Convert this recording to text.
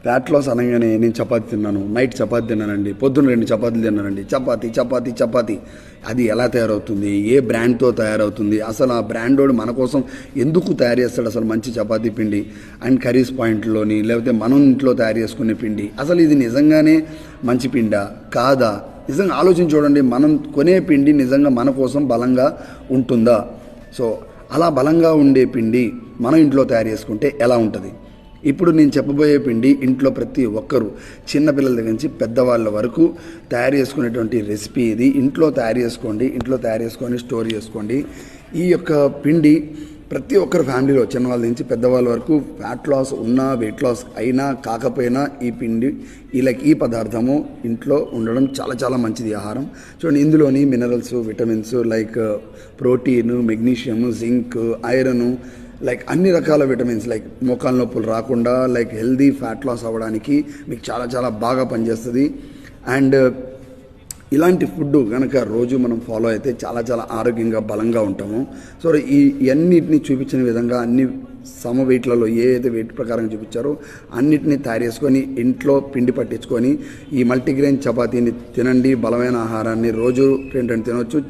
Fat loss అనగానే నేను చపాతి తిన్నాను, నైట్ చపాతి తిన్నానండి, పొద్దున్న 2 చపాతీలు తిన్నానండి, చపాతి చపాతి చపాతి. అది ఎలా తయారవుతుంది, ఏ బ్రాండ్తో తయారవుతుంది, అసలు ఆ బ్రాండోడు మన కోసం ఎందుకు తయారు చేస్తాడు, అసలు మంచి చపాతీ పిండి అండ్ కర్రీస్ పాయింట్లోని, లేకపోతే మనం ఇంట్లో తయారు చేసుకునే పిండి, అసలు ఇది నిజంగానే మంచి పిండా కాదా, నిజంగా ఆలోచించి చూడండి. మనం కొనే పిండి నిజంగా మన కోసం బలంగా ఉంటుందా? సో అలా బలంగా ఉండే పిండి మనం ఇంట్లో తయారు చేసుకుంటే ఎలా ఉంటుంది? ఇప్పుడు నేను చెప్పబోయే పిండి ఇంట్లో ప్రతి ఒక్కరూ, చిన్నపిల్లల దగ్గర నుంచి పెద్దవాళ్ళ వరకు తయారు చేసుకునేటువంటి రెసిపీ ఇది. ఇంట్లో తయారు చేసుకొని స్టోర్ చేసుకోండి. ఈ యొక్క పిండి ప్రతి ఒక్కరు ఫ్యామిలీలో, చిన్నవాళ్ళ నుంచి పెద్దవాళ్ళ వరకు, ఫ్యాట్ లాస్ ఉన్నా, వెయిట్ లాస్ అయినా కాకపోయినా ఈ పిండి ఈ పదార్థము ఇంట్లో ఉండడం చాలా చాలా మంచిది ఆహారం. చూడండి, ఇందులోని minerals, vitamins like protein, magnesium, zinc, iron, like అన్ని రకాల విటమిన్స్, లైక్ మోకాళ్ళ నొప్పులు రాకుండా, లైక్ హెల్దీ ఫ్యాట్ లాస్ అవ్వడానికి మీకు చాలా చాలా బాగా పనిచేస్తుంది. అండ్ ఇలాంటి ఫుడ్ కనుక రోజు మనం ఫాలో అయితే చాలా చాలా ఆరోగ్యంగా బలంగా ఉంటాము. సో ఇవన్నిటిని చూపించిన విధంగా అన్ని సమ వెయిట్లలో ఏదైతే వెయిట్ ప్రకారం చూపించారో అన్నిటినీ తయారు చేసుకొని ఇంట్లో పిండి పట్టించుకొని ఈ మల్టీగ్రెయిన్ చపాతీని తినండి. బలమైన ఆహారాన్ని రోజు 2 తినవచ్చు.